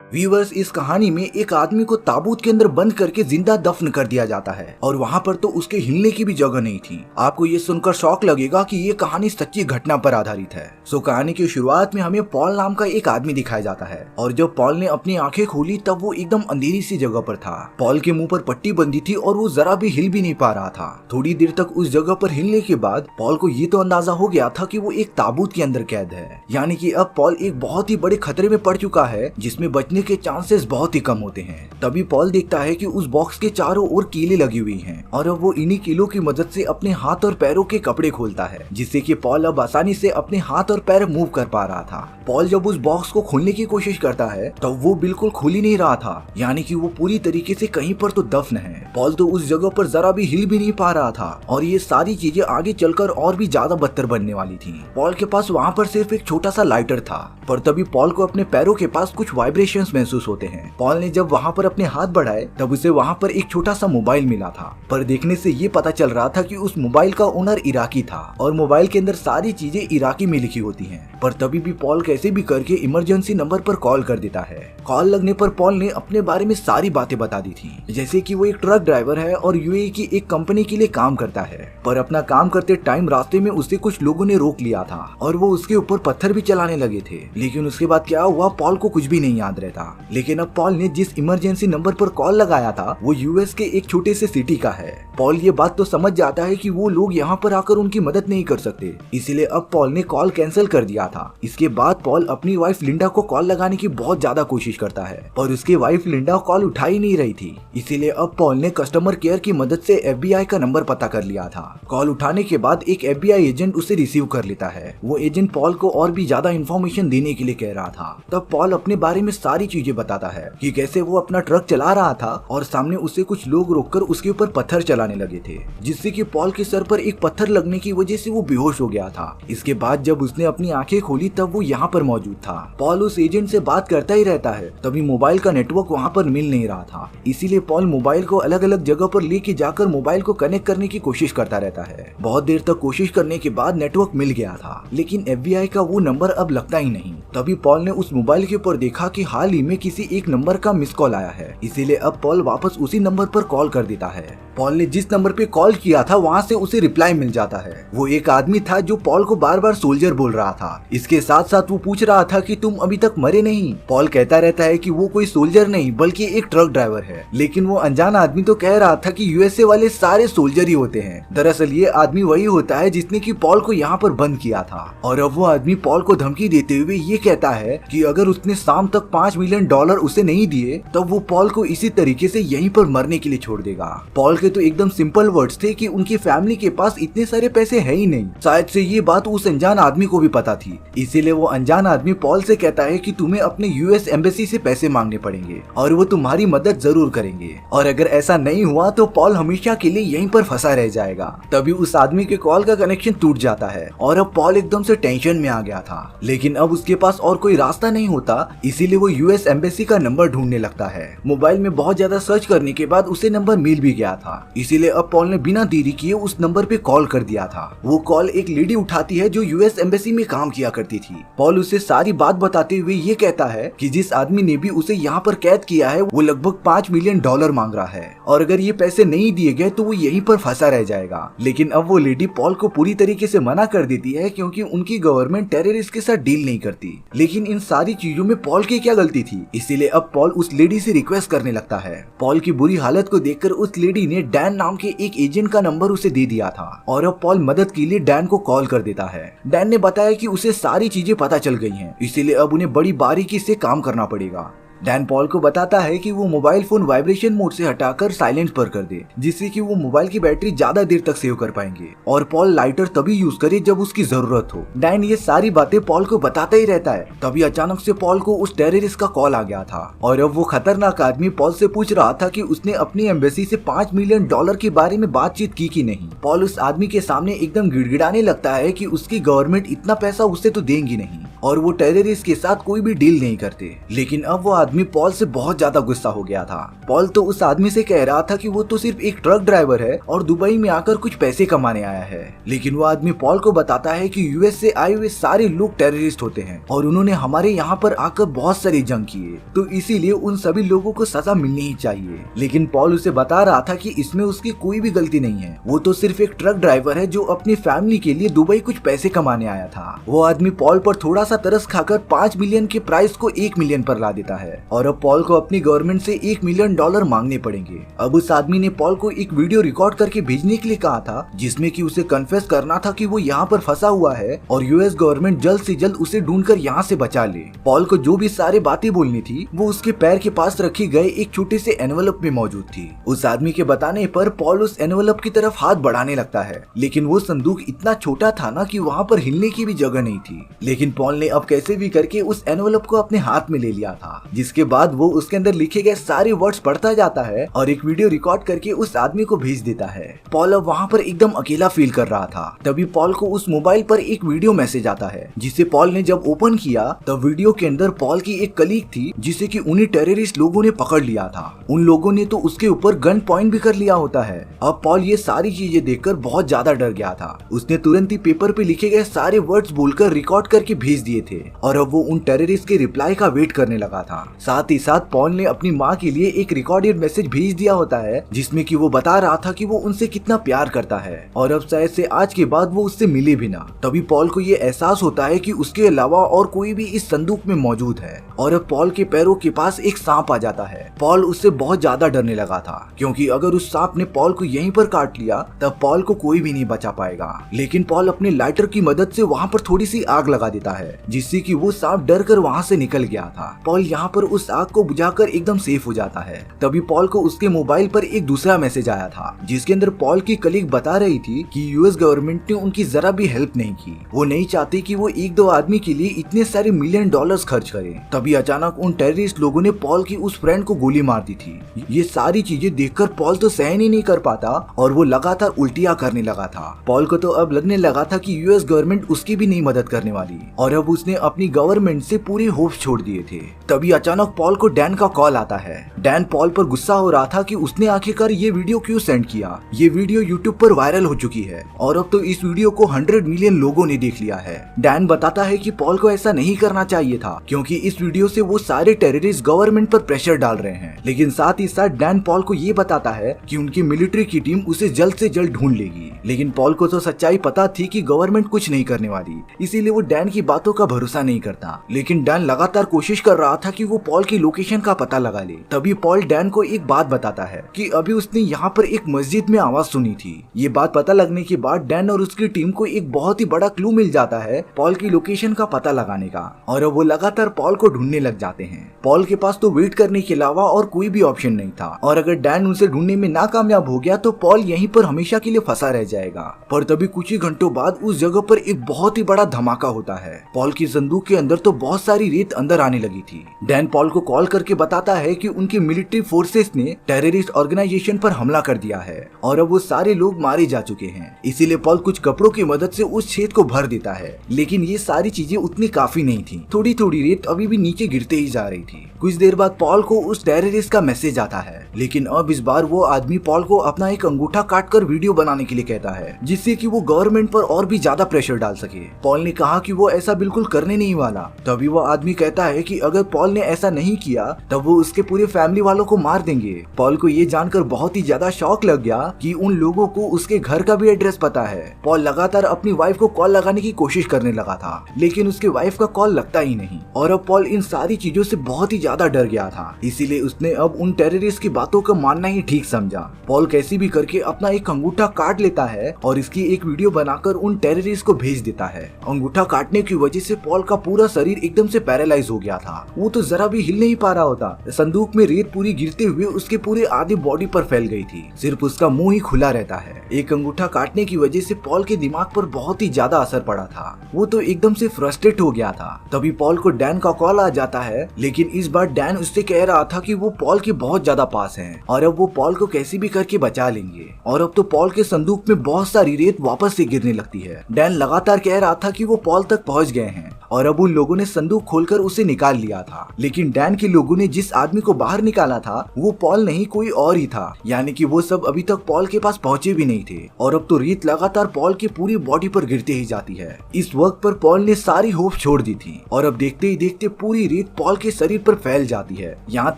Viewers, इस कहानी में एक आदमी को ताबूत के अंदर बंद करके जिंदा दफन कर दिया जाता है और वहाँ पर तो उसके हिलने की भी जगह नहीं थी। आपको ये सुनकर शौक लगेगा कि ये कहानी सच्ची घटना पर आधारित है। सो कहानी की शुरुआत में हमें पॉल नाम का एक आदमी दिखाया जाता है और जब पॉल ने अपनी आंखें खोली तब वो एकदम अंधेरी सी जगह पर था। पॉल के मुंह पर पट्टी बंधी थी और वो जरा भी हिल भी नहीं पा रहा था। थोड़ी देर तक उस जगह पर हिलने के बाद पॉल को ये तो अंदाजा हो गया था कि वो एक ताबूत के अंदर कैद है, यानी कि अब पॉल एक बहुत ही बड़े खतरे में पड़ चुका है जिसमें बचने के चांसेस बहुत ही कम होते हैं। तभी पॉल देखता है कि उस बॉक्स के चारों ओर कीले लगी हुई हैं और अब वो इन्हीं कीलों की मदद से अपने हाथ और पैरों के कपड़े खोलता है, जिससे कि पॉल अब आसानी से अपने हाथ और पैर मूव कर पा रहा था। पॉल जब उस बॉक्स को खोलने की कोशिश करता है तो वो बिल्कुल खुल ही नहीं रहा था, यानी कि वो पूरी तरीके से कहीं पर तो दफन है। पॉल तो उस जगह पर जरा भी हिल भी नहीं पा रहा था और ये सारी चीजें आगे चलकर और भी ज्यादा बदतर बनने वाली थी। पॉल के पास वहाँ पर सिर्फ एक छोटा सा लाइटर था, पर तभी पॉल को अपने पैरों के पास कुछ वाइब्रेशंस महसूस होते हैं। पॉल ने जब वहाँ पर अपने हाथ बढ़ाए तब उसे वहाँ पर एक छोटा सा मोबाइल मिला था, पर देखने से ये पता चल रहा था कि उस मोबाइल का ओनर इराकी था और मोबाइल के अंदर सारी चीजें इराकी में लिखी होती हैं। पर तभी भी पॉल कैसे भी करके इमरजेंसी नंबर पर कॉल कर देता है। कॉल लगने पर पॉल ने अपने बारे में सारी बातें बता दी थी, जैसे कि वो एक ट्रक ड्राइवर है और यूएई की एक कंपनी के लिए काम करता है, पर अपना काम करते टाइम रास्ते में उसे कुछ लोगों ने रोक लिया था और वो उसके ऊपर पत्थर भी चलाने लगे थे। लेकिन उसके बाद क्या हुआ पॉल को कुछ भी नहीं याद रहता। लेकिन अब पॉल ने जिस इमरजेंसी नंबर पर कॉल लगाया था वो यूएस के एक छोटे से सिटी का है। पॉल ये बात तो समझ जाता है कि वो लोग यहाँ पर आकर उनकी मदद नहीं कर सकते, इसीलिए अब पॉल ने कॉल कैंसिल कर दिया था। इसके बाद पॉल अपनी वाइफ लिंडा को कॉल लगाने की बहुत ज्यादा कोशिश करता है और उसकी वाइफ लिंडा कॉल उठा ही नहीं रही थी। इसीलिए अब पॉल ने कस्टमर केयर की मदद से एफबीआई का नंबर पता कर लिया था। कॉल उठाने के बाद एक एफबीआई एजेंट उसे रिसीव कर लेता है। वो एजेंट पॉल को और भी ज्यादा इन्फॉर्मेशन देने के लिए कह रहा था। तब पॉल अपने बारे में सारी चीजें बताता है कि कैसे वो अपना ट्रक चला रहा था और सामने उसे कुछ लोग रोककर उसके ऊपर पत्थर चलाने लगे थे, जिससे कि पॉल के सर पर एक पत्थर लगने की वजह से वो बेहोश हो गया था। इसके बाद जब उसने अपनी आंखें खोली तब वो यहाँ पर मौजूद था। पॉल उस एजेंट से बात करता ही रहता है, तभी मोबाइल का नेटवर्क वहाँ पर मिल नहीं रहा था। इसीलिए पॉल मोबाइल को अलग अलग जगह पर लेके जाकर मोबाइल को कनेक्ट करने की कोशिश करता रहता है। बहुत देर तक कोशिश करने के बाद नेटवर्क मिल गया था, लेकिन एफबीआई का वो नंबर अब लगता ही नहीं। तभी पॉल ने उस मोबाइल के ऊपर देखा कि हाल ही में किसी एक नंबर का मिस कॉल आया है, इसीलिए अब पॉल वापस उसी नंबर पर कॉल कर देता है। पॉल ने जिस नंबर पे कॉल किया था वहाँ से उसे रिप्लाई मिल जाता है। वो एक आदमी था जो पॉल को बार बार सोल्जर बोल रहा था। इसके साथ साथ वो पूछ रहा था कि तुम अभी तक मरे नहीं। पॉल कहता रहता है कि वो कोई सोल्जर नहीं बल्कि एक ट्रक ड्राइवर है, लेकिन वो अनजान आदमी तो कह रहा था कि यूएसए वाले सारे सोल्जर ही होते हैं। दरअसल ये आदमी वही होता है जिसने कि पॉल को यहाँ पर बंद किया था। और अब वो आदमी पॉल को धमकी देते हुए ये कहता है कि अगर उसने शाम तक $5 मिलियन उसे नहीं दिए तब वो पॉल को इसी तरीके से यहीं पर मरने के लिए छोड़ देगा। पॉल के तो एकदम सिंपल वर्ड्स थे कि उनकी फैमिली के पास इतने सारे पैसे है ही नहीं। शायद से ये बात उस अनजान आदमी को भी पता थी, इसीलिए वो अनजान आदमी पॉल से कहता है कि तुम्हें अपने यूएस एम्बेसी से पैसे मांगने पड़ेंगे और वो तुम्हारी मदद जरूर करेंगे, और अगर ऐसा नहीं हुआ तो पॉल हमेशा के लिए यहीं पर फंसा रह जाएगा। तभी उस आदमी के कॉल का कनेक्शन टूट जाता है और अब पॉल एकदम से टेंशन में आ गया था, लेकिन अब उसके पास और कोई रास्ता नहीं होता, इसीलिए वो यूएस एम्बेसी का नंबर ढूंढने लगता है। मोबाइल में बहुत ज्यादा सर्च करने के बाद उसे नंबर मिल भी गया था, इसीलिए अब पॉल ने बिना देरी किए उस नंबर पे कॉल कर दिया था। वो कॉल एक लेडी उठाती है जो यूएस एम्बेसी में काम किया करती थी। पॉल उसे सारी बात बताते हुए ये कहता है कि जिस आदमी ने भी उसे यहाँ पर कैद किया है वो लगभग $5 मिलियन मांग रहा है और अगर ये पैसे नहीं दिए गए तो वो यहीं पर फंसा रह जाएगा। लेकिन अब वो लेडी पॉल को पूरी तरीके से मना कर देती है क्योंकि उनकी गवर्नमेंट टेररिस्ट के साथ डील नहीं करती। लेकिन इन सारी चीजों में पॉल की क्या गलती थी, इसीलिए अब पॉल उस लेडी से रिक्वेस्ट करने लगता है। पॉल की बुरी हालत को देखकर उस लेडी ने डैन नाम के एक एजेंट का नंबर उसे दे दिया था और अब पॉल मदद के लिए डैन को कॉल कर देता है। डैन ने बताया कि उसे सारी चीजें पता चल गई हैं, इसीलिए अब उन्हें बड़ी बारीकी से काम करना पड़ेगा। डैन पॉल को बताता है कि वो मोबाइल फोन वाइब्रेशन मोड से हटाकर साइलेंट पर कर दे, जिससे कि वो मोबाइल की बैटरी ज्यादा देर तक सेव कर पाएंगे, और पॉल लाइटर तभी यूज करे जब उसकी जरूरत हो। डैन ये सारी बातें पॉल को बताता ही रहता है। तभी अचानक से पॉल को उस टेररिस्ट का कॉल आ गया था और अब वो खतरनाक आदमी पॉल से पूछ रहा था कि उसने अपनी एम्बेसी से $5 मिलियन के बारे में बातचीत की कि नहीं। पॉल उस आदमी के सामने एकदम गिड़गिड़ाने लगता है कि उसकी गवर्नमेंट इतना पैसा उससे तो देंगी नहीं और वो टेररिस्ट के साथ कोई भी डील नहीं करते। लेकिन अब वो आदमी पॉल से बहुत ज्यादा गुस्सा हो गया था। पॉल तो उस आदमी से कह रहा था कि वो तो सिर्फ एक ट्रक ड्राइवर है और दुबई में आकर कुछ पैसे कमाने आया है। लेकिन वो आदमी पॉल को बताता है कि यूएस से आए हुए सारे लोग टेररिस्ट होते हैं और उन्होंने हमारे यहाँ पर आकर बहुत सारी जंग किए, तो इसीलिए उन सभी लोगों को सजा मिलनी ही चाहिए। लेकिन पॉल उसे बता रहा था कि इसमें उसकी कोई भी गलती नहीं है, वो तो सिर्फ एक ट्रक ड्राइवर है जो अपनी फैमिली के लिए दुबई कुछ पैसे कमाने आया था। वो आदमी पॉल पर थोड़ा सा तरस खाकर 5 मिलियन के प्राइस को 1 मिलियन पर ला देता है और अब पॉल को अपनी गवर्नमेंट से $1 मिलियन मांगने पड़ेंगे। अब उस आदमी ने पॉल को एक वीडियो रिकॉर्ड करके भेजने के लिए कहा था, जिसमें कि उसे कन्फेस करना था कि वो यहाँ पर फंसा हुआ है और यूएस गवर्नमेंट जल्द से जल्द उसे ढूंढकर यहाँ से बचा ले। पॉल को जो भी सारी बातें बोलनी थी वो उसके पैर के पास रखे गए एक छोटे से एनवेलप में मौजूद थी। उस आदमी के बताने पर पॉल उस एनवेलप की तरफ हाथ बढ़ाने लगता है, लेकिन वो संदूक इतना छोटा था ना कि वहाँ पर हिलने की भी जगह नहीं थी। लेकिन पॉल ने अब कैसे भी करके उस एनवेलप को अपने हाथ में ले लिया था, जिसके बाद वो उसके अंदर लिखे गए सारे वर्ड्स पढ़ता जाता है और एक वीडियो रिकॉर्ड करके उस आदमी को भेज देता है। पॉल अब वहाँ पर एकदम अकेला फील कर रहा था। तभी पॉल को उस मोबाइल पर एक वीडियो मैसेज आता है, जिसे पॉल ने जब ओपन किया तब वीडियो के अंदर पॉल की एक कलीग थी जिसे कि उन्हीं टेररिस्ट लोगों ने पकड़ लिया था। उन लोगों ने तो उसके ऊपर गन पॉइंट भी कर लिया होता है। अब पॉल ये सारी चीजें देखकर बहुत ज्यादा डर गया था। उसने तुरंत ही पेपर पे लिखे गए सारे वर्ड्स बोलकर रिकॉर्ड करके भेज दिए थे और अब वो उन टेररिस्ट के रिप्लाई का वेट करने लगा था। साथ ही साथ पॉल ने अपनी माँ के लिए एक रिकॉर्डेड मैसेज भेज दिया होता है, जिसमें कि वो बता रहा था कि वो उनसे कितना प्यार करता है और अब शायद से आज के बाद वो उससे मिले भी ना। तभी पॉल को ये एहसास होता है कि उसके अलावा और कोई भी इस संदूक में मौजूद है और अब पॉल के पैरों के पास एक सांप आ जाता है। पॉल उससे बहुत ज्यादा डरने लगा था, क्योंकि अगर उस सांप ने पॉल को यहीं पर काट लिया तब पॉल को कोई भी नहीं बचा पाएगा। लेकिन पॉल अपने लाइटर की मदद से वहाँ पर थोड़ी सी आग लगा देता है, जिससे कि वो सांप डर कर वहाँ से निकल गया था। पॉल यहाँ पर उस आग को बुझाकर एकदम सेफ हो जाता है। तभी पॉल को उसके मोबाइल पर एक दूसरा मैसेज आया था, जिसके अंदर पॉल की कलीग बता रही थी कि यूएस गवर्नमेंट ने उनकी जरा भी हेल्प नहीं की। वो नहीं चाहती कि वो एक दो आदमी के लिए इतने सारे $1 मिलियन खर्च करे। तभी अचानक उन टेररिस्ट लोगों ने पॉल की उस फ्रेंड को गोली मार दी थी। ये सारी चीजें देखकर पॉल तो सहन ही नहीं कर पाता और वो लगातार उल्टियां करने लगा था। पॉल को तो अब लगने लगा था कि यूएस गवर्नमेंट उसकी भी नहीं मदद करने वाली और अब उसने अपनी गवर्नमेंट से पूरे होप्स छोड़ दिए थे। तभी अचानक पॉल को डैन का कॉल आता है। डैन पॉल पर गुस्सा हो रहा था कि उसने आखिरकार ये वीडियो क्यों सेंड किया। ये वीडियो यूट्यूब पर वायरल हो चुकी है और अब तो इस वीडियो को 100 मिलियन लोगों ने देख लिया है। डैन बताता है कि पॉल को ऐसा नहीं करना चाहिए था, क्योंकि इस वीडियो से वो सारे टेररिस्ट गवर्नमेंट पर प्रेशर डाल रहे हैं। लेकिन साथ ही साथ डैन पॉल को ये बताता है कि उनकी मिलिट्री की टीम उसे जल्द से जल्द ढूंढ लेगी। लेकिन पॉल को तो सच्चाई पता थी कि गवर्नमेंट कुछ नहीं करने वाली, इसीलिए वो डैन की बातों का भरोसा नहीं करता। लेकिन डैन लगातार कोशिश कर रहा था कि वो पॉल की लोकेशन का पता लगा ले। तभी पॉल डैन को एक बात बताता है कि अभी उसने यहाँ पर एक मस्जिद में आवाज सुनी थी। ये बात पता लगने के बाद डैन और उसकी टीम को एक बहुत ही बड़ा क्लू मिल जाता है पॉल की लोकेशन का पता लगाने का, और अब वो लगातार पॉल को ढूंढने लग जाते हैं। पॉल के पास तो वेट करने के अलावा और कोई भी ऑप्शन नहीं था, और अगर डैन उनसे ढूंढने में नाकामयाब हो गया तो पॉल यहीं पर हमेशा के लिए फंसा रह जाएगा। पर तभी कुछ ही घंटों बाद उस जगह पर एक बहुत ही बड़ा धमाका होता है। पॉल की संदूक के अंदर तो बहुत सारी रेत अंदर आने लगी थी। डैन पॉल को कॉल करके बताता है कि उनकी मिलिट्री फोर्सेस ने टेररिस्ट ऑर्गेनाइजेशन पर हमला कर दिया है और अब वो सारे लोग मारे जा चुके हैं। इसीलिए पॉल कुछ कपड़ों की मदद से उस छेद को भर देता है। लेकिन ये सारी चीजें उतनी काफी नहीं थी, थोड़ी थोड़ी रेत अभी भी नीचे गिरते ही जा रही थी। कुछ देर बाद पॉल को उस टेररिस्ट का मैसेज आता है, लेकिन अब इस बार वो आदमी पॉल को अपना एक अंगूठा काटकर वीडियो बनाने के लिए कहता है, जिससे कि वो गवर्नमेंट पर और भी ज्यादा प्रेशर डाल सके। पॉल ने कहा कि वो ऐसा बिल्कुल करने नहीं वाला। तभी वो आदमी कहता है कि अगर पॉल ने ऐसा नहीं किया तब वो उसके पूरे फैमिली वालों को मार देंगे। पॉल को ये जानकर बहुत ही ज्यादा शॉक लग गया कि उन लोगों को उसके घर का भी एड्रेस पता है। पॉल लगातार अपनी वाइफ को कॉल लगाने की कोशिश करने लगा था, लेकिन उसके वाइफ का कॉल लगता ही नहीं, और अब पॉल इन सारी चीजों से बहुत ही ज्यादा डर गया था। इसीलिए उसने अब उन टेररिस्ट की बातों को मानना ही ठीक समझा। पॉल कैसे भी करके अपना एक अंगूठा काट लेता है और इसकी एक वीडियो बनाकर उन टेररिस्ट को भेज देता है। अंगूठा काटने की वजह से पॉल का पूरा शरीर एकदम से पैरालाइज हो गया था। वो तो जरा भी हिल नहीं पा रहा होता। संदूक में रेत पूरी गिरते हुए उसके पूरे आधी बॉडी पर फैल गई थी, सिर्फ उसका मुंह ही खुला रहता है। एक अंगूठा काटने की वजह से पॉल के दिमाग पर बहुत ही ज्यादा असर पड़ा था। वो तो एकदम से फ्रस्ट्रेट हो गया था। तभी पॉल को डैन का कॉल आ जाता है, लेकिन इस बार डैन उससे कह रहा था कि वो पॉल के बहुत ज्यादा पास हैं और अब वो पॉल को कैसे भी करके बचा लेंगे। और अब तो पॉल के संदूक में बहुत सारी रेत वापस से गिरने लगती है। डैन लगातार कह रहा था कि वो पॉल तक पहुंच गए हैं। और अब उन लोगों ने संदूक खोलकर उसे निकाल लिया था। लेकिन डैन के लोगों ने जिस आदमी को बाहर निकाला था वो पॉल नहीं कोई और ही था, यानी कि वो सब अभी तक पॉल के पास पहुंचे भी नहीं थे। और अब तो रेत लगातार पॉल की पूरी बॉडी पर गिरते ही जाती है। इस वक्त पर पॉल ने सारी होप छोड़ दी थी और अब देखते ही देखते पूरी रेत पॉल के शरीर पर फैल जाती है, यहाँ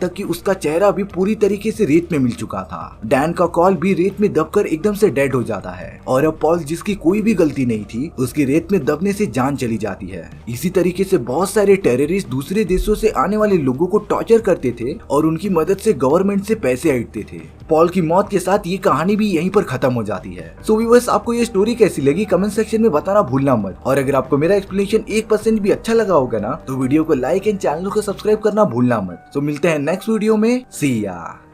तक कि उसका चेहरा भी पूरी तरीके से रेत में मिल चुका था। डैन का कॉल भी रेत में दबकर एकदम से डेड हो जाता है और अब पॉल, जिसकी कोई भी गलती नहीं थी, उसकी रेत में दबने से जान चली जाती है। इसी तरीके से बहुत सारे टेररिस्ट दूसरे देशों से आने वाले लोगों को टॉर्चर करते थे और उनकी मदद से गवर्नमेंट से पैसे ऐंठते थे। पॉल की मौत के साथ ये कहानी भी यहीं पर खत्म हो जाती है। सो व्यूअर्स, आपको ये स्टोरी कैसी लगी कमेंट सेक्शन में बताना भूलना मत। और अगर आपको मेरा एक्सप्लेनेशन 1% भी अच्छा लगा होगा ना, तो वीडियो को लाइक एंड चैनल को सब्सक्राइब करना भूलना मत। तो मिलते हैं नेक्स्ट वीडियो में। सी या।